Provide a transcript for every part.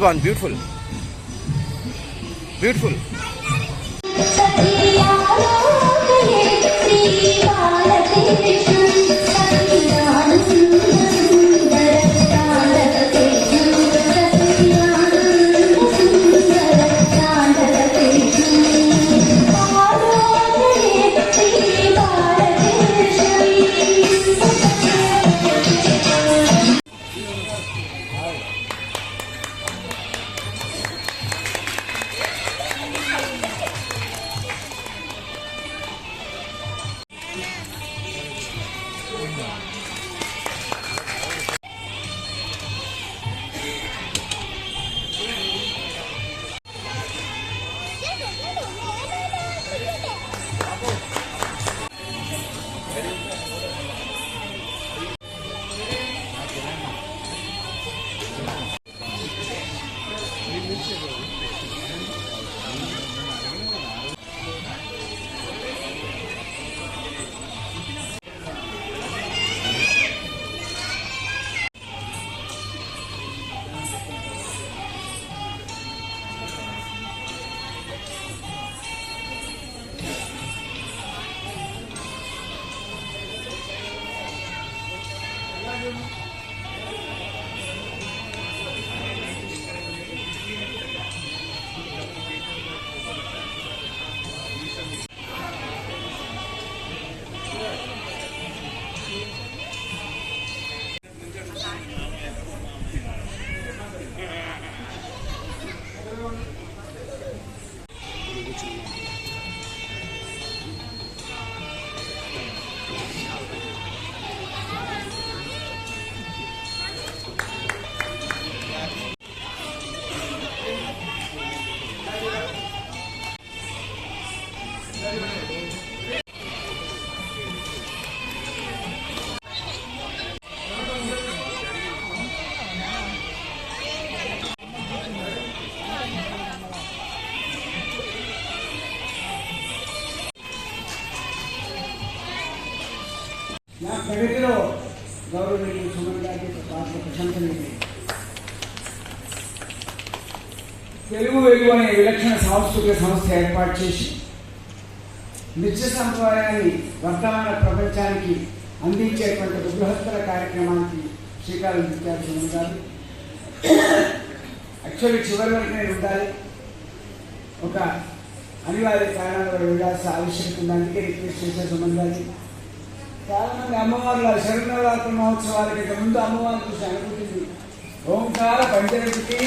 Born beautiful. Beautiful. నా ప్రగతిలో గౌరవనీయ సుమన్ గారికి ప్రశంసనీయులు. తెలుగు వెలుగు అనే విలక్షణ సాంస్కృతిక సంస్థ ఏర్పాటు చేసి నిత్య సంప్రదాయాన్ని వర్తమాన ప్రపంచానికి అందించేటువంటి బృహత్తర కార్యక్రమానికి శ్రీకారం చుట్టారు సుమన్ గారు. యాక్చువల్లీ చివరి వరకు నేను ఉండాలి, ఒక అనివార్య కారణాల వల్ల వెళ్ళాల్సిన ఆవశ్యకత ఉంది. అందుకే రిక్వెస్ట్ చేశారు సుమన్ గారికి. చాలా మంది అమ్మవార్ల శరణవరాత్రి మహోత్సవాలకి ముందు అమ్మవారిని చూసి అనుకుంటుంది ఓంకార పంచరటికి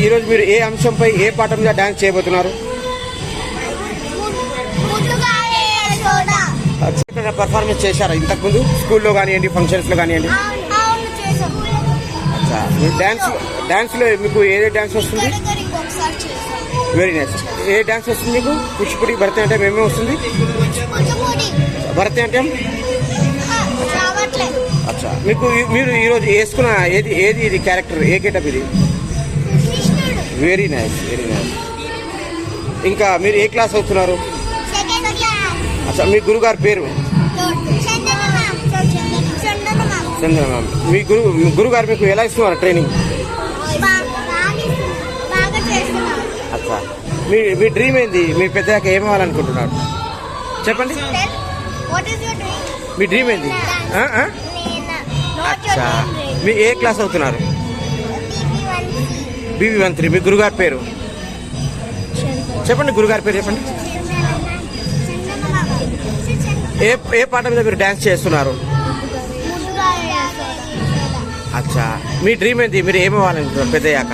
ఈరోజు మీరు ఏ అంశంపై ఏ పాఠం మీద డాన్స్ చేయబోతున్నారు? పర్ఫార్మెన్స్ చేశారా ఇంతకుముందు స్కూల్లో కానివ్వండి, ఫంక్షన్స్లో కానివ్వండి? డాన్స్లో మీకు ఏ డాన్స్ వస్తుంది? Very nice. ఏ డాన్స్ వస్తుంది మీకు? కూచిపూడి, భరతనాట్యం ఏమేమి వస్తుంది? భరతనాట్యం. అచ్చా, మీకు మీరు ఈరోజు వేసుకున్న ఏది ఇది క్యారెక్టర్, ఏ గెటప్ ఇది? Very nice, very nice. ఇంకా మీరు ఏ క్లాస్ అవుతున్నారు? అచ్చా, మీ గురుగారి పేరు? చందన మ్యామ్. మీ గురుగారు మీకు ఎలా ఇస్తున్నారు ట్రైనింగ్? అచ్చా, మీ డ్రీమ్ ఏంది? మీ పెద్దగా ఏం అవ్వాలనుకుంటున్నారు చెప్పండి. మీ డ్రీమ్ ఏంది? అచ్చా, మీ ఏ క్లాస్ అవుతున్నారు? BB13. మీ గురుగారి పేరు చెప్పండి. గురుగారి పేరు చెప్పండి. ఏ పాట మీద మీరు డ్యాన్స్ చేస్తున్నారు? అచ్చా, మీ డ్రీమ్ ఏంటి? మీరు ఏమి అవ్వాలనుకుంటున్నారు పెద్దయ్యాక?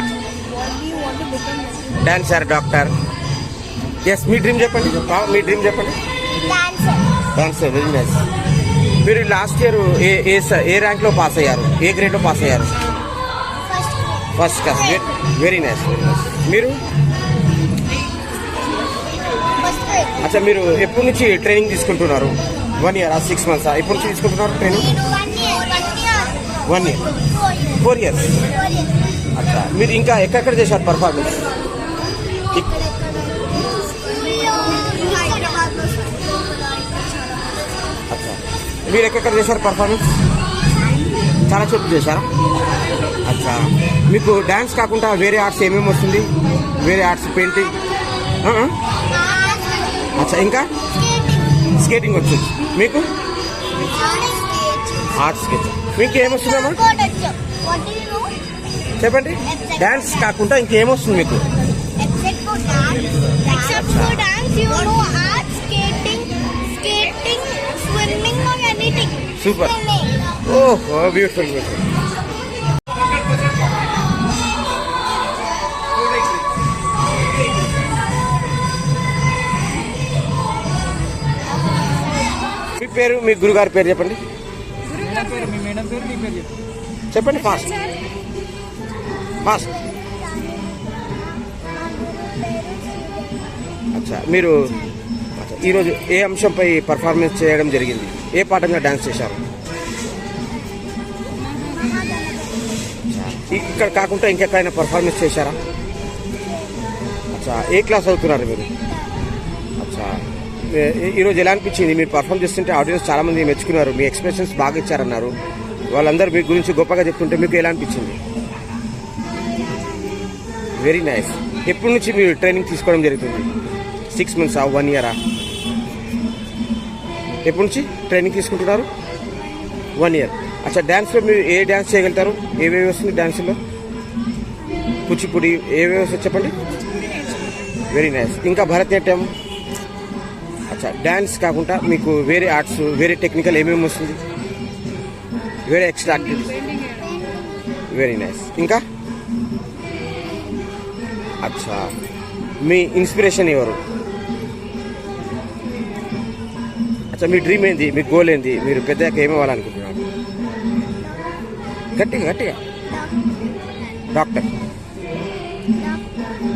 Dancer, doctor? ఎస్, మీ డ్రీమ్ చెప్పండి. మీ డ్రీమ్ చెప్పండి. డాన్సర్. Very nice. మీరు లాస్ట్ ఇయర్ ఏ ర్యాంక్లో పాస్ అయ్యారు? ఏ గ్రేడ్లో పాస్ అయ్యారు? First class. Very nice, very nice. మీరు? అచ్చా, మీరు ఎప్పటి నుంచి ట్రైనింగ్ తీసుకుంటున్నారు? 1 year, 6 months? ఎప్పటి నుంచి తీసుకుంటున్నారు ట్రైనింగ్? 1 year, 4 years. అచ్చా, మీరు ఇంకా ఎక్కడెక్కడ చేశారు పర్ఫార్మెన్స్? అచ్చా, మీరు ఎక్కడెక్కడ చేశారు పర్ఫార్మెన్స్? చాలా చోట్ల చేశారా? అచ్చా, మీకు డ్యాన్స్ కాకుండా వేరే ఆర్ట్స్ ఏమేమి వస్తుంది? వేరే ఆర్ట్స్, పెయింటింగ్? అచ్చా, ఇంకా స్కేటింగ్ వచ్చు మీకు? Art sketch. మీకు ఏమొస్తుందమ్మా చెప్పండి. డ్యాన్స్ కాకుండా ఇంకేమొస్తుంది మీకు? సూపర్. ఓహో, బ్యూటిఫుల్, బ్యూటిఫుల్. మీ పేరు, మీ గురుగారి పేరు చెప్పండి. చెప్పండి, ఫాస్ట్ ఫాస్ట్. అచ్చా, మీరు ఈరోజు ఏ అంశంపై పర్ఫార్మెన్స్ చేయడం జరిగింది? ఏ పాట మీద డాన్స్ చేశారు? ఇక్కడ కాకుండా ఇంకెక్కడైనా పర్ఫార్మెన్స్ చేశారా? అచ్చా, ఏ క్లాస్ అవుతున్నారు మీరు? అచ్చా, ఈరోజు ఎలా అనిపించింది? మీరు పర్ఫామ్ చేస్తుంటే ఆడియన్స్ చాలా మంది మెచ్చుకున్నారు, మీ ఎక్స్ప్రెషన్స్ బాగా ఇచ్చారన్నారు. వాళ్ళందరూ మీ గురించి గొప్పగా చెప్తుంటే మీకు ఎలా అనిపించింది? Very nice. ఎప్పటి నుంచి మీరు ట్రైనింగ్ తీసుకోవడం జరుగుతుంది? 6 months, 1 year? ఎప్పటి నుంచి ట్రైనింగ్ తీసుకుంటున్నారు? 1 year. అచ్చా, డ్యాన్స్లో మీరు ఏ డ్యాన్స్ చేయగలుగుతారు? ఏవేవి వస్తుంది డ్యాన్స్లో? కూచిపూడి ఏవేవి వస్తుంది చెప్పండి. Very nice. ఇంకా భరతనాట్యం? అచ్చా, డ్యాన్స్ కాకుండా మీకు వేరే ఆర్ట్స్, వేరే టెక్నికల్ ఏమేమి వస్తుంది? వేరే ఎక్స్ట్రా యాక్టివిటీస్? Very nice. ఇంకా? అచ్చా, మీ ఇన్స్పిరేషన్ ఎవరు? అచ్చా, మీ డ్రీమ్ ఏంది? మీ గోల్ ఏంది? మీరు పెద్దగా ఏమి అవ్వాలనుకుంటున్నారు? గట్టిగా గట్టిగా. Doctor.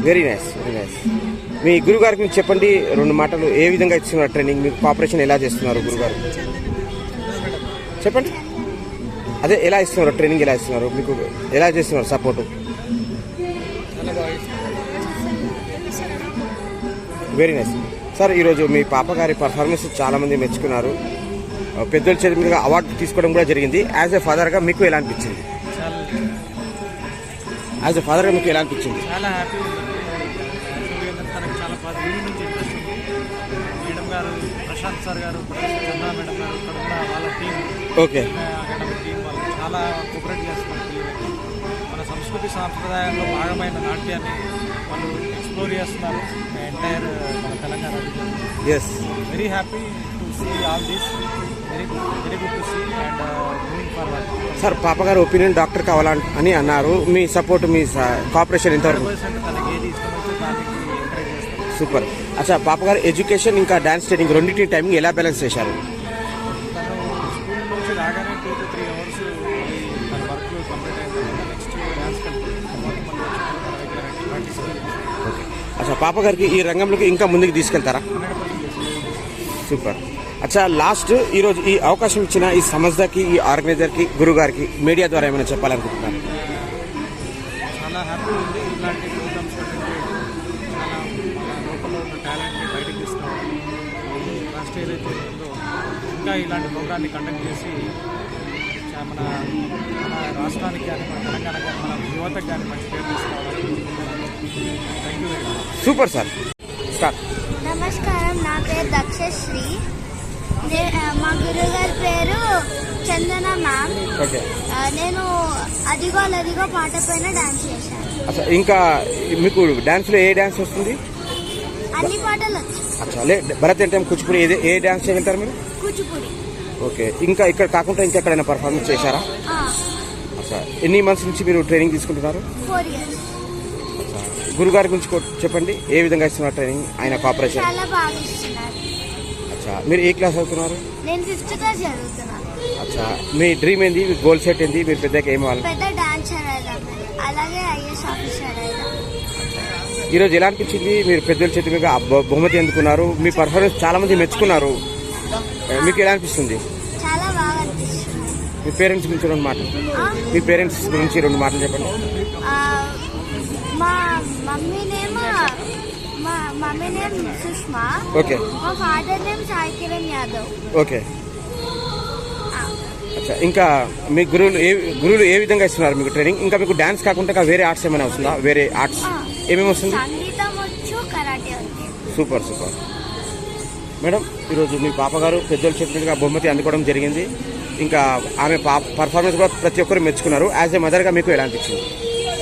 Very nice, very nice. మీ గురుగారి గురించి చెప్పండి 2 మాటలు. ఏ విధంగా ఇస్తున్నారు ట్రైనింగ్? మీకు కోఆపరేషన్ ఎలా చేస్తున్నారు గురుగారు? చెప్పండి. అదే ఎలా ఇస్తున్నారు ట్రైనింగ్? ఎలా ఇస్తున్నారు మీకు? ఎలా చేస్తున్నారు సపోర్టు? Very nice. సార్, ఈరోజు మీ పాప గారి పర్ఫార్మెన్స్ చాలామంది మెచ్చుకున్నారు. పెద్దల చేతి మీదుగా అవార్డు తీసుకోవడం కూడా జరిగింది. యాజ్ ఎ ఫాదర్గా మీకు ఎలా అనిపించింది? యాజ్ ఎ ఫాదర్గా మీకు ఎలా అనిపించింది? చాలా హ్యాపీ. తనకు చాలా ముందు నుంచి ఇంట్రెస్ట్ ఉంది. మేడం గారు, ప్రశాంత్ సార్ గారు, చంద్ర మేడం గారు, ఇక్కడ కూడా వాళ్ళ టీం, ఓకే, అకాడమిక్ టీం వాళ్ళు చాలా కోఆపరేట్ చేస్తున్నారు పిల్లలకి. మన సంస్కృతి సాంప్రదాయంలో భాగమైన నాట్యాన్ని వాళ్ళు ఎక్స్ప్లోర్ చేస్తున్నారు ఎంటైర్ మన Telangana. Yes, very happy to see all this. Very good to see and moving forward. Sir, పాప గారు ఒపీనియన్ డాక్టర్ కావాలని అన్నారు. మీ సపోర్ట్, మీ కోఆపరేషన్ ఎంతవరకు? తనకి ఏది ఇష్టమైతే దానికి ఎంకరేజ్ చేస్తారు. సూపర్. అచ్చా, పాప గారు ఎడ్యుకేషన్ ఇంకా డాన్స్ ట్రైనింగ్ రెండింటి టైమింగ్ ఎలా బ్యాలెన్స్ చేశారు? తను స్కూల్ నుంచి రాగానే 2 to 3 hours తన వర్క్ కంప్లీట్ అయిన నెక్స్ట్ డాన్స్ ప్రాక్టీస్. ఓకే. అచ్చా పాప గారికి ఈ రంగంలోకి ఇంకా ముందుకు తీసుకెళ్తారా? 100% సూపర్. అచ్చా లాస్ట్ ఈరోజు ఈ అవకాశం ఇచ్చిన ఈ సంస్థకి, ఈ ఆర్గనైజర్కి, గురువు గారికి మీడియా ద్వారా ఏమైనా చెప్పాలనుకుంటున్నారు? చాలా హ్యాపీ ఉంది. ఇలాంటి ప్రోగ్రామ్స్ కంటే చాలా మన లోపల ఉన్న టాలెంట్ని బయటకు తీసుకోవాలి. ఈ ట్రస్ట్ ఏదైతే ఉందో ఇంకా ఇలాంటి ప్రోగ్రామ్ని కండక్ట్ చేసి మన రాష్ట్రానికి కానీ మన తెలంగాణ కానీ మన యువతకు కానీ మంచి పేరు తీసుకోవాలి. Thank you very much. Super sir. Start. నమస్కారం, నా పేరు దక్షశ్రీ. మా గురుగారి పేరు చందన మ్యామ్. ఓకే. నేను అదిగో అదిగో పాట పైన డాన్స్ చేశాను. అచ్చా ఇంకా మీకు డాన్స్లో ఏ డాన్స్ వస్తుంది? అన్ని పాటలు వచ్చు. అచ్చా భరతనాట్యం, కూచిపూడి ఏ డాన్స్ చేయగలుగుతారు మీరు? కూచిపూడి. ఓకే. ఇంకా ఇక్కడ కాకుండా ఇంకెక్కడైనా పర్ఫార్మెన్స్ చేశారా? ఆ, అచ్చా ఎన్ని మంత్స్ నుంచి మీరు ట్రైనింగ్ తీసుకుంటున్నారు? 4 years. అచ్చా గురుగారి గురించి చెప్పండి, ఏ విధంగా ఇస్తున్నారు ట్రైనింగ్, ఆయన కోఆపరేషన్? చాలా బాగా ఇస్తున్నారు. అచ్చా మీరు ఏ క్లాస్ చదువుతున్నారు? నేను 5th class చదువుతున్నాను. అచ్చా మీ డ్రీమ్ ఏంది, మీ గోల్ సెట్ ఏంది, మీరు పెద్దగా ఏం అవ్వాలి? పెద్ద డాన్సర్ అయిదాం, అలాగే IAS ఆఫీసర్ అయిదాం. ఈరోజు ఎలా అనిపించింది? మీరు పెద్దల చేతి మీద బహుమతి అందుకున్నారు, మీ పర్ఫార్మెన్స్ చాలా మంది మెచ్చుకున్నారు, మీకు ఎలా అనిపిస్తుంది? చాలా బాగా అనిపిస్తుంది. మీ పేరెంట్స్ గురించి 2 మాటలు, మీ పేరెంట్స్ గురించి 2 మాటలు చెప్పండి. మా మమ్మీ నేమ్ సుష్మా. ఓకే. మా father name Sai Kiran Yadav. Okay. అచ్చా ఇంకా మీ గురువులు ఏ విధంగా ఇస్తున్నారు మీకు ట్రైనింగ్? ఇంకా మీకు డాన్స్ కాకుండా వేరే ఆర్ట్స్ ఏమైనా వస్తుందా? వేరే ఆర్ట్స్ ఏమేమి వస్తుంది? సంగీతం వచ్చు, కరాటే వచ్చు. Super super. మేడం ఈరోజు మీ పాప గారు పెద్దల చేతులుగా బహుమతి అందుకోవడం జరిగింది. ఇంకా ఆమె పర్ఫార్మెన్స్ కూడా ప్రతి ఒక్కరు మెచ్చుకున్నారు. యాజ్ ఏ మదర్గా మీకు ఎలా అనిపించింది?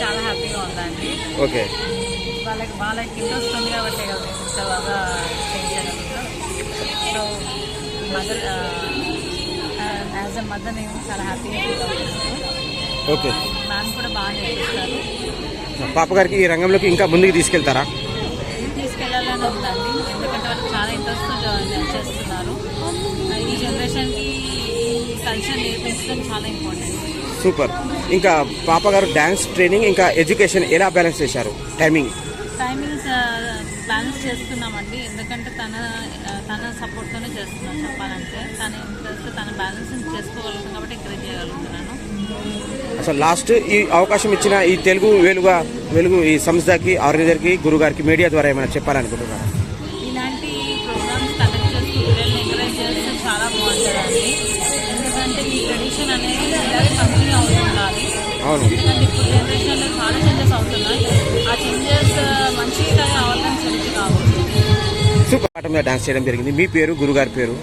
చాలా హ్యాపీగా ఉందండి. ఓకే. వాళ్ళకి ఇంట్రెస్ట్ ఉంది కాబట్టి కదా ఇంత బాగా చేయించగలుగుతాం. So mother as a mother నేను చాలా హ్యాపీగా ఫీల్ అవుతున్నాను. ఓకే. మ్యామ్ కూడా బాగా నేర్పిస్తారు. పాప గారికి ఈ రంగంలోకి ఇంకా ముందుకు తీసుకెళ్తారా? తీసుకెళ్లాలని ఉందండి, ఎందుకంటే వాళ్ళకి చాలా ఇంట్రెస్ట్తో చేస్తున్నారు. ఈ జనరేషన్కి ఈ కల్చర్ నేర్పించడం చాలా ఇంపార్టెంట్. సూపర్. ఇంకా పాప గారు డాన్స్ ట్రైనింగ్ ఇంకా ఎడ్యుకేషన్ ఎలా బ్యాలెన్స్ చేశారు? టైమింగ్స్ బ్యాలెన్స్ చేస్తున్నామండి, ఎందుకంటే తన సపోర్ట్తోనే చేస్తున్నాను చెప్పాలంటే. తన ఇంట్రెస్ట్ తన బ్యాలెన్స్ చేసుకోగలుగుతాను కాబట్టి ఎంకరేజ్ చేయగలుగుతున్నాను. అసలు లాస్ట్ ఈ అవకాశం ఇచ్చిన ఈ తెలుగు వెలుగు ఈ సంస్థకి, ఆర్గనైజర్కి, గురువు గారికి మీడియా ద్వారా ఏమైనా చెప్పాలనుకుంటున్నారా? ఇలాంటి ప్రోగ్రామ్స్ కండక్ట్ చేస్తూ పిల్లల్ని ఎంకరేజ్ చేస్తే చాలా బాగుంటుందండి. ఎందుకంటే ఈ ట్రెడిషన్ అనేది ఇలాగే కంటిన్యూ అవుతుండాలి. అవును. ఎందుకంటే ఇప్పుడు జనరేషన్లో చాలా చేంజెస్ అవుతున్నాయి. ఆ చేంజెస్ మంచిగా అవ్వాలని చెల్లి కావచ్చు. సూపర్. పాట మీద డాన్స్ చేయడం జరిగింది. మీ పేరు, గురుగారి పేరు?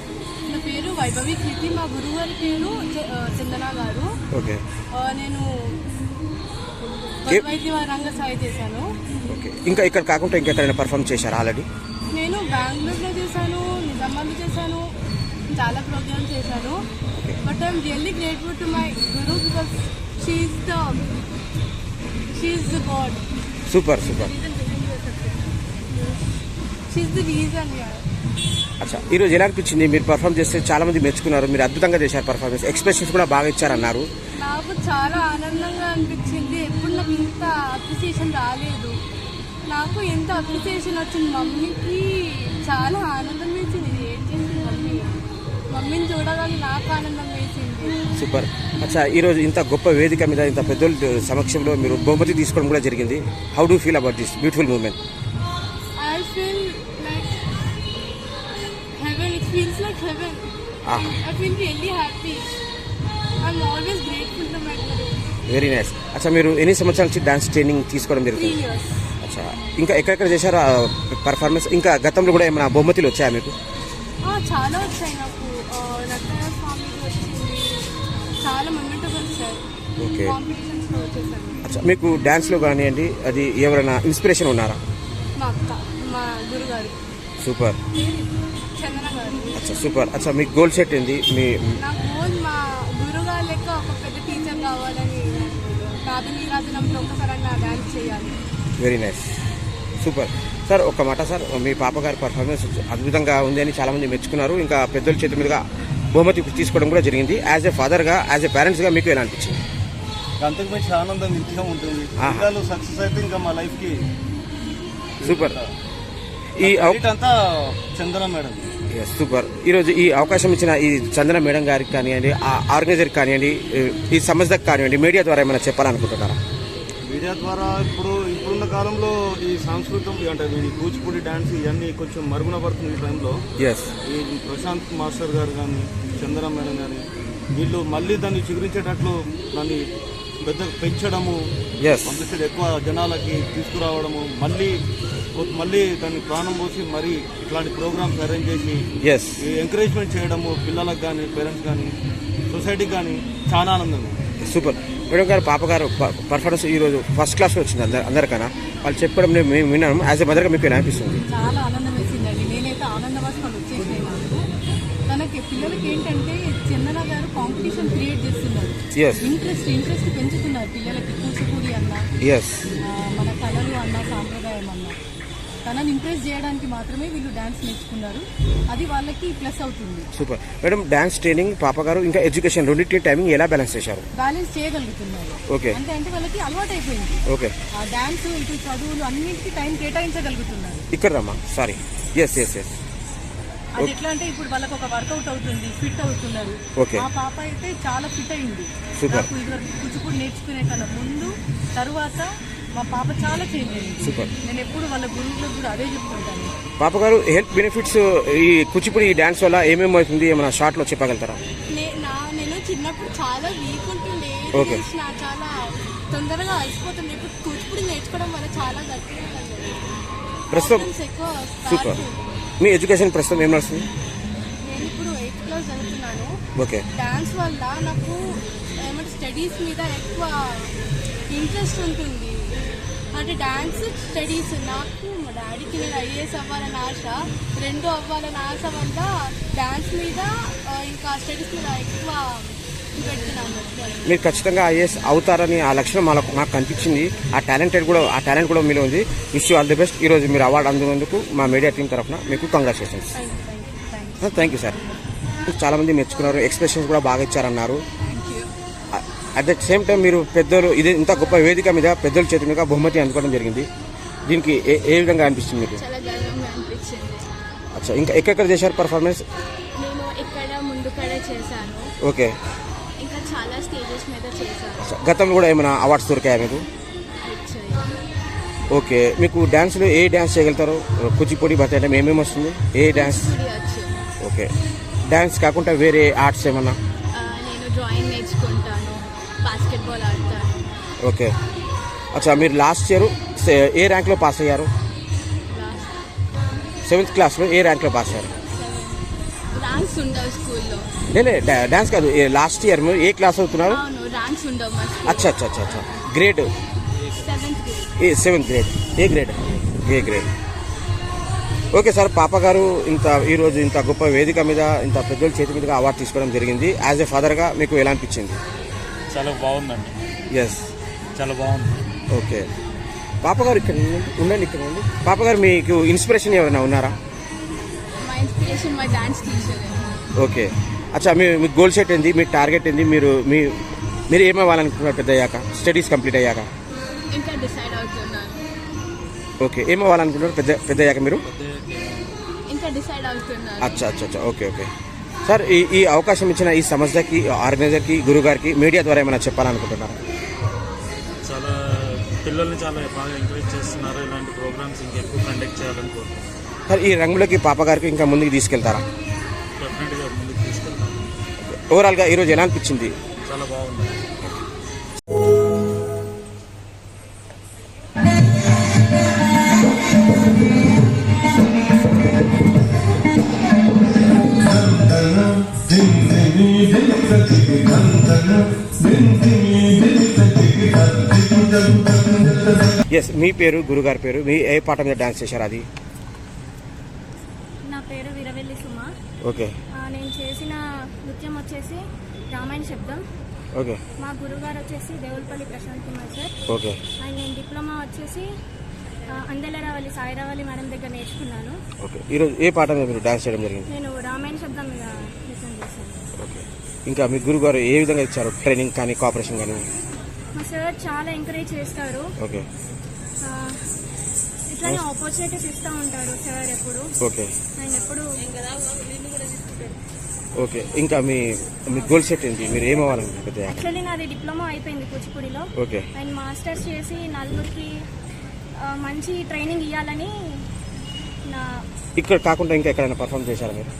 నా పేరు వైభవి కృతి, మా గురువు గారి పేరు చందన గారు. ఓకే. నేను వైద్య రంగ సాయి చేశాను. ఓకే. ఇంకా ఇక్కడ కాకుండా ఇంకెక్కడైనా పర్ఫామ్ చేశారా ఆల్రెడీ? నేను బెంగళూరులో చేశాను, నిజామాబాద్లో చేశాను, చాలా ప్రోగ్రామ్స్ చేశాను. But I'm really grateful to my guru because she's the god. Super super. She's the reason. అచ్చా ఈరోజు ఎలా అనిపించింది? మీరు పర్ఫామ్ చేస్తే చాలా మంది మెచ్చుకున్నారు, మీరు అద్భుతంగా చేశారు పర్ఫార్మెన్స్, ఎక్స్ప్రెషన్స్ కూడా బాగా ఇచ్చారన్నారు. నాకు చాలా ఆనందంగా అనిపించింది. ఎప్పుడు నాకు ఇంత అప్రిసియేషన్ రాలేదు. నాకు ఎంత అప్రిసియేషన్ వచ్చింది. మమ్మీకి చాలా ఆనందం వేసింది. ఏం చేసింది మమ్మీని చూడగానే నాకు ఆనందం వేసింది. సూపర్. అచ్చా ఈరోజు ఇంత గొప్ప వేదిక మీద ఇంత పెద్దల సమక్షంలో మీరు బహుమతి తీసుకోవడం కూడా జరిగింది. How do feel about this beautiful moment? I feel like heaven. It feels like heaven. I feel really happy. I'm always grateful to my guru. Very nice. అచ్చా మీరు ఎన్ని సంవత్సరాల నుంచి డాన్స్ ట్రైనింగ్ తీసుకోవడం 3 జరుగుతుంది? years. అచ్చా ఇంకా ఎక్కడెక్కడ చేశారా పర్ఫార్మెన్స్? ఇంకా గతంలో కూడా ఏమైనా బహుమతులు వచ్చాయా మీకు? చాలా వచ్చాయి నాకు. రత్న స్వామికి వచ్చింది, చాలా మొమెంటోస్ వచ్చాయి. ఓకే. కాంపిటీషన్స్లో వచ్చేసాను. అచ్చా మీకు డాన్స్లో కానివ్వండి, అది ఎవరైనా ఇన్స్పిరేషన్ ఉన్నారా? మా అక్క, మా గురుగారు సూపర్. చందన గారు. అచ్చా సూపర్. అచ్చా మీకు గోల్ సెట్ ఏంది? నా గోల్ మా గురుగారు లెక్క ఒక పెద్ద టీచర్ కావాలని. నాది నీరాజనంలో ఒక్కసారన్నా డాన్స్ చేయాలి. Very nice. సూపర్. సార్ ఒక్క మాట సార్, మీ పాప గారి పర్ఫార్మెన్స్ అద్భుతంగా ఉంది అని చాలా మంది మెచ్చుకున్నారు. ఇంకా పెద్దల చేతి మీదుగా బహుమతి తీసుకోవడం కూడా జరిగింది. యాజ్ ఏ ఫాదర్గా, యాజ్ ఏ పేరెంట్స్గా మీకు ఎలా అనిపించింది? అంతకు మించి ఆనందం ఇంటిగా ఉంటుంది. పిల్లలు సక్సెస్ అయితే ఇంకా మా లైఫ్కి సూపర్. ఈ అంతా చందన మేడం. సూపర్. ఈరోజు ఈ అవకాశం ఇచ్చిన ఈ చందన మేడం గారికి కానివ్వండి, ఆ ఆర్గనైజర్కి కానివ్వండి, ఈ సంస్థకి కానివ్వండి, మీడియా ద్వారా ఏమైనా చెప్పాలనుకుంటున్నారా? మీడియా ద్వారా ఇప్పుడున్న కాలంలో ఈ సంస్కృతం అంటే ఈ కూచిపూడి డాన్స్ ఇవన్నీ కొంచెం మరుగున పడుతుంది ఈ టైంలో. ఈ ప్రశాంత్ మాస్టర్ గారు కానీ, చందన మేడం కానీ, వీళ్ళు మళ్ళీ దాన్ని చిగురించేటట్లు దాన్ని పెద్ద పెంచడము, పంపించడం, ఎక్కువ జనాలకి తీసుకురావడము, మళ్ళీ దాన్ని ప్రాణం పోసి మరీ ఇట్లాంటి ప్రోగ్రామ్స్ అరేంజ్ చేసి ఎంకరేజ్మెంట్ చేయడము పిల్లలకు కానీ, పేరెంట్స్ కానీ, సొసైటీకి కానీ చాలా ఆనందంగా. సూపర్. మేడం గారు, పాప గారు పర్ఫార్మెన్స్ ఈరోజు ఫస్ట్ క్లాస్ వచ్చింది అందరికన్నా. వాళ్ళు చెప్పడం మేము విన్నాము. యాజ్ ఎ మదర్గా మీకు ఎలా అనిపిస్తుంది? చాలా ఆనందం వేసిందండి. నేనైతే ఆనందవాసనాలు వచ్చేసినాయి నాకు. తనకి పిల్లలకి ఏంటంటే చందన గారు కాంపిటీషన్ క్రియేట్ చేస్తున్నారు. ఇంట్రెస్ట్ పెంచుతున్నారు పిల్లలకి. కూచిపూడి అన్న, మన కళలు అన్న, సాంప్రదాయం అన్న, తనని ఇంప్రెస్ చేయడానికి మాత్రమే వీళ్ళు డాన్స్ నేర్చుకున్నారు. అది వాళ్ళకి ప్లస్ అవుతుంది. సూపర్. మేడం, డాన్స్ ట్రైనింగ్, పాప గారు ఇంకా ఎడ్యుకేషన్ రెండింటి టైమింగ్ ఎలా బ్యాలెన్స్ చేశారు? బ్యాలెన్స్ చేయగలుగుతున్నారు. అంటే వాళ్ళకి అలవాటు అయిపోయింది. ఆ డాన్స్, ఇటు చదువులు అన్నింటికి టైం కేటాయించగలుగుతున్నారు. ఇక్కడ రమ్మా. సారీ. అది ఎట్లా అంటే ఇప్పుడు వాళ్ళకి ఒక వర్కౌట్ అవుతుంది, ఫిట్ అవుతున్నారు. ఆ పాప అయితే చాలా ఫిట్ అయింది. నాకు ఇదివరకు కూచిపూడి నేర్చుకునే కన్నా ముందు తరువాత మా పాప చాలా చేంజ్ అయింది. నేను ఎప్పుడు వాళ్ళ గురువులకు కూడా అదే చెప్తుంటాను. పాప గారు, హెల్త్ బెనిఫిట్స్ ఈ కూచిపూడి ఈ డాన్స్ వల్ల ఏమేమి అవుతుంది, ఏమైనా షార్ట్ లో చెప్పగలుగుతారా? నేను చిన్నప్పుడు చాలా వీక్ ఉంటుండే, చాలా తొందరగా అయిపోతుంది. ఇప్పుడు కూచిపూడి నేర్చుకోవడం వల్ల చాలా గట్టిగా ప్రస్తుతం. సూపర్. మీ ఎడ్యుకేషన్ ప్రస్తుతం ఏం నడుస్తుంది? నేను ఇప్పుడు 8th క్లాస్ చదువుతున్నాను. డాన్స్ వల్ల నాకు ఏమంటే స్టడీస్ మీద ఎక్కువ ఇంట్రెస్ట్ ఉంటుంది. అంటే డాన్స్, స్టడీస్. నాకు మా డాడీకి నేను IAS అవ్వాలని ఆశ, 2 అవ్వాలని ఆశ వల్ల డాన్స్ మీద ఇంకా స్టడీస్ మీద ఎక్కువ పెడుతున్నాను. మీరు ఖచ్చితంగా IAS అవుతారని ఆ లక్షణం మాకు కనిపించింది. ఆ టాలెంట్ కూడా మీలో ఉంది. Wish you all the best. ఈరోజు మీరు అవార్డు అందుకున్నందుకు మా మీడియా టీం తరఫున మీకు కంగ్రాచులేషన్స్. Thank you sir. చాలా మంది మెచ్చుకున్నారు, ఎక్స్ప్రెషన్స్ కూడా బాగా ఇచ్చారన్నారు. అట్ ద సేమ్ టైం మీరు పెద్దలు ఇది ఇంత గొప్ప వేదిక మీద పెద్దల చేతి మీద బహుమతి అందుకోవడం జరిగింది. దీనికి ఏ విధంగా అనిపిస్తుంది మీకు? చాలా గర్వంగా అనిపించింది. అచ్చా, ఇంకా ఎక్కడ చేశారు పర్ఫార్మెన్స్? నేను ఇక్కడ ముందుకడే చేశాను. ఇంకా చాలా స్టేజెస్ మీద చేశాను. గతంలో కూడా ఏమైనా అవార్డ్స్ దొరికాయా మీకు? మీకు డాన్స్లో ఏ డాన్స్ చేయగలుగుతారు? కూచిపూడి, భరతనాట్యం ఏమేమి వస్తుంది? ఏ డాన్స్? డాన్స్ కాకుండా వేరే ఆర్ట్స్ ఏమన్నా? నేను డ్రాయింగ్ నేర్చుకుంటాను, బాస్కెట్బాల్ ఆడతాను. అచ్చా, మీరు లాస్ట్ ఇయర్ ఏ ర్యాంక్లో పాస్ అయ్యారు? 7th క్లాస్లో ఏ ర్యాంక్లో పాస్ అయ్యారు? ర్యాంక్స్ ఉండవు స్కూల్లో. డాన్స్ కాదు, లాస్ట్ ఇయర్ మీరు ఏ క్లాస్ అవుతున్నారు? ర్యాంక్స్ ఉండవు. అచ్చా. Grade 7th grade. A grade. Okay sir, పాప గారు ఈరోజు ఇంత గొప్ప వేదిక మీద ఇంత పెద్దల చేతి మీదుగా అవార్డు తీసుకోవడం జరిగింది. యాజ్ ఎ ఫాదర్గా మీకు ఎలా అనిపించింది? చాలా బాగుందండి. చాలా బాగుంది. పాప గారు ఇక్కడ ఉండండి. పాప గారు, మీకు ఇన్స్పిరేషన్ ఎవరైనా ఉన్నారా? మా ఇన్స్పిరేషన్ మా డాన్స్ టీచర్. అచ్చా, మీ గోల్ సెట్ ఏంది? మీ టార్గెట్ ఏంది? మీరు ఏమవ్వాలనుకుంటున్నారు పెద్ద అయ్యాక, స్టడీస్ కంప్లీట్ అయ్యాక? ఇంకా డిసైడ్ అవుతున్నాను. ఏమవ్వాలనుకుంటున్నారు పెద్ద అయ్యాక మీరు? ఇంకా డిసైడ్ అవుతున్నాను. అచ్చా. ఓకే. సార్, ఈ అవకాశం ఇచ్చిన ఈ సంస్థకి, ఆర్గనైజర్కి, గురువు గారికి మీడియా ద్వారా ఏమైనా చెప్పాలనుకుంటున్నారు? చాలా పిల్లల్ని చాలా బాగా ఎంకరేజ్ చేస్తున్నారు. ఇలాంటి ప్రోగ్రామ్స్ ఇంకెక్కువ కండక్ట్ చేయాలనుకుంటున్నారు. సార్, ఈ రంగులకి పాప గారికి ఇంకా ముందుకు తీసుకెళ్తారా? డెఫినెట్గా ముందుకు తీసుకెళ్తాను. ఓవరాల్గా ఈరోజు ఎలా అనిపించింది? చాలా బాగుంది. మీ పేరు, గురుగారి పేరు, మీ ఏ పాట మీద డాన్స్ చేశారు? అది? నా పేరు వీరవెల్లి సుమ. నేను చేసిన నృత్యం వచ్చేసి రామాయణ శబ్దం. మా గురుగారు వచ్చేసి దేవులపల్లి ప్రశాంత్ కుమార్ సార్. అండ్ నేను డిప్లొమా వచ్చేసి అందెలరావల్లి సాయిరావల్లి మేడం దగ్గర నేర్చుకున్నాను. ఈరోజు ఏ పాట మీద మీరు డాన్స్ చేయడం జరిగింది? నేను రామాయణ శబ్దం మీద నృత్యం చేశాను. ఇంకా మీ గురుగారు ఏ విధంగా ఇచ్చారు ట్రైనింగ్ కానీ, కోఆపరేషన్ కానీ? మా సార్ చాలా ఎంకరేజ్ చేస్తారు. ఇట్లానే ఆపర్చునిటీస్ ఇస్తూ ఉంటాడు సార్ ఎప్పుడు. ఓకే ఆయన ఎప్పుడు ఓకే. ఇంకా మీ గోల్ సెట్ ఏంటి? మీరు ఏం అవ్వాలనుకుంటే? యాక్చువల్లీ నాది డిప్లొమా అయిపోయింది కూచిపూడిలో. ఓకే. ఆయన మాస్టర్స్ చేసి నలుగురికి మంచి ట్రైనింగ్ ఇవ్వాలని నా ఇక్కడ కాకుండా ఇంకా ఎక్కడైనా పర్ఫామ్ చేశారా మీరు?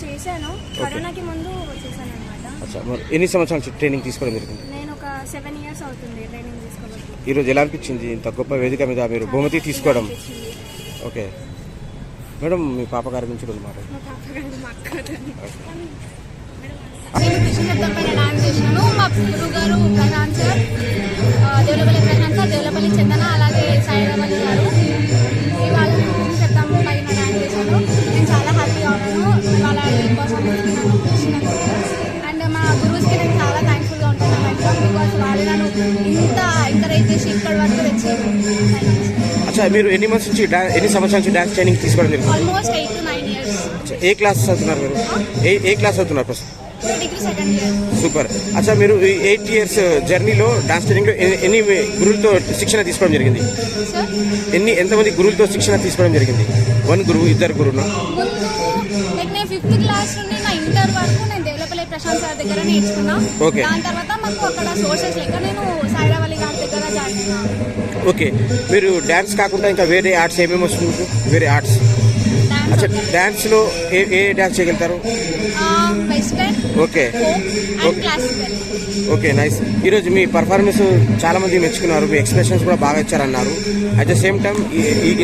చేశాను. కరోనాకి ముందు చేశాను అనమాట. అచ్చా, మరి ఎన్ని సంవత్సరాల నుంచి ట్రైనింగ్ తీసుకోవడం జరిగింది? నేను ఒక 7 years అవుతుంది ట్రైనింగ్ తీసుకోవడానికి. ఈరోజు ఎలా అనిపించింది ఇంత గొప్ప వేదిక మీద మీరు బహుమతి తీసుకోవడం? ఓకే మేడం, మీ పాప గారి గురించి రెండు మాట్లాడు. మా పాప గారు మా అక్క నేను కృష్ణ శబ్దం పైన డాన్స్ చేసినాను. మా గురువు గారు ప్రశాంత్ సార్, దేవులపల్లి ప్రశాంత్ సార్, దేవులపల్లి చందన, అలాగే సాయిరామల్లి గారు, ఇవాళ కృష్ణ శబ్దం పైన డాన్స్ చేశాను. నేను చాలా హ్యాపీగా ఉన్నాను ఇవాళ ఈ పర్ఫార్మెన్స్ ఇచ్చినందుకు. అండ్ మా గురువుస్కి నేను చాలా థ్యాంక్ఫుల్గా ఉంటాను లైఫ్లో, బికాస్ వాళ్ళు నన్ను ఇంత ఎంకరేజ్ చేసి ఇక్కడి వరకు తెచ్చారు. అచ్చా, మీరు ఎన్ని మంత్స్ నుంచి ఎన్ని సంవత్సరాల నుంచి డాన్స్ ట్రైనింగ్ తీసుకోవడం జరిగింది? Almost 8 to 9 years. అచ్చా, ఏ క్లాస్ చదువుతున్నారు మీరు? ఏ క్లాస్ చదువుతున్నారు ప్రస్తుతం? Degree 2nd year. సూపర్. అచ్చా, మీరు ఈ 8 years జర్నీలో డాన్స్ ట్రైనింగ్లో ఎన్ని గురువులతో శిక్షణ తీసుకోవడం జరిగింది? సార్ ఎంతమంది గురువులతో శిక్షణ తీసుకోవడం జరిగింది? 1 గురువు, 2 గురువునా? ముందు లైక్ నేను 5th క్లాస్ నుండి నా ఇంటర్ వరకు నేను దేవులపల్లి ప్రశాంత్ సార్ దగ్గర నేర్చుకున్నా. Okay. దాని తర్వాత మాకు అక్కడ సోర్సెస్ లేక నేను సాయిరావల్లి గారి దగ్గర జాయిన్ అయినా. ఓకే. మీరు డాన్స్ కాకుండా ఇంకా వేరే ఆర్ట్స్ ఏమేమి వస్తుంది మీకు? వేరే ఆర్ట్స్? అచ్చా, డాన్స్లో ఏ డాన్స్ చేయగలుగుతారు? Western, okay and classical. Okay, nice. ఈరోజు మీ పర్ఫార్మెన్స్ చాలా మంది మెచ్చుకున్నారు, మీ ఎక్స్ప్రెషన్స్ కూడా బాగా ఇచ్చారన్నారు. అట్ ద సేమ్ టైం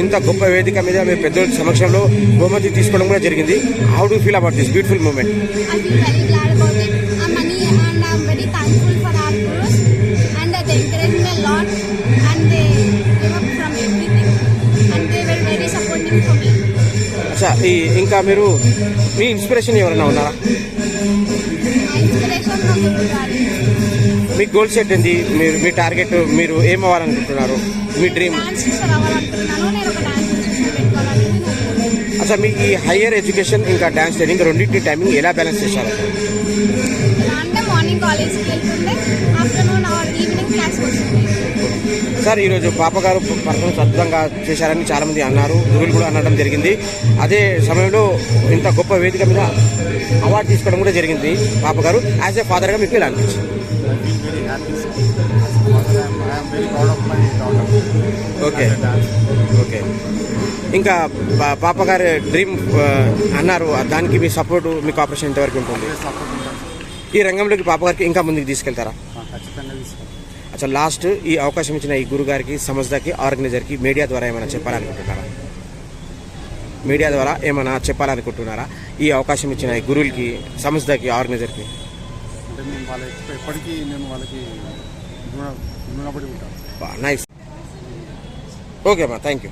ఇంత గొప్ప వేదిక మీద మీ పెద్దల సమక్షంలో బహుమతి తీసుకోవడం కూడా జరిగింది. How do feel about this beautiful moment? I feel very glad about it. I'm very thankful for our gurus, and they encouraged me a lot, and they gave up from everything, and they were very supporting for me. అచ్చా, ఇంకా మీరు మీ inspiration ఎవరైనా ఉన్నారా? My inspiration మా గురువు గారు. మీ goal set ఏంటి? మీ target, మీరు ఏం అవ్వాలనుకుంటున్నారు? మీ డ్రీమ్? డాన్స్ టీచర్ అవ్వాలనుకుంటున్నాను. నేను ఒక డాన్స్ టీచర్ పెట్టుకోవాలని నేను అనుకుంటున్నాను. అచ్చా, మీ ఈ హయ్యర్ ఎడ్యుకేషన్ ఇంకా డాన్స్ ట్రైనింగ్ రెండింటి టైమింగ్ ఎలా బ్యాలెన్స్ చేశారు? ఎలా అంటే మార్నింగ్ కాలేజ్కి వెళ్తుండే, ఆఫ్టర్నూన్ ఆర్ ఈవినింగ్ క్లాస్కి వస్తుంది. సార్, ఈరోజు పాప గారు పర్ఫార్మెన్స్ అద్భుతంగా చేశారని చాలామంది అన్నారు, గురువులు కూడా అనడం జరిగింది. అదే సమయంలో ఇంత గొప్ప వేదిక మీద అవార్డు తీసుకోవడం కూడా జరిగింది. పాప గారు యాజ్ ఏ ఫాదర్గా మీకు ఎలా అనిపించింది? Okay okay. ఇంకా పాప గారి డ్రీమ్ అన్నారు, దానికి మీ సపోర్టు, మీ కోఆపరేషన్ ఎంతవరకు ఉంటుంది? ఈ రంగంలోకి పాప గారికి ఇంకా ముందుకు తీసుకెళ్తారా? అచ్చా, లాస్ట్ ఈ అవకాశం ఇచ్చిన ఈ గురువు గారికి, సంస్థకి, ఆర్గనైజర్కి మీడియా ద్వారా ఏమైనా చెప్పాలనుకుంటున్నారా? మీడియా ద్వారా ఏమైనా చెప్పాలనుకుంటున్నారా ఈ అవకాశం ఇచ్చిన ఈ గురువులకి, సంస్థకి, ఆర్గనైజర్కి? అంటే మేము ఎప్పటికీ మేము వాళ్ళకి రుణపడి ఉంటాం. నైస్. ఓకే అమ్మా, థ్యాంక్ యూ.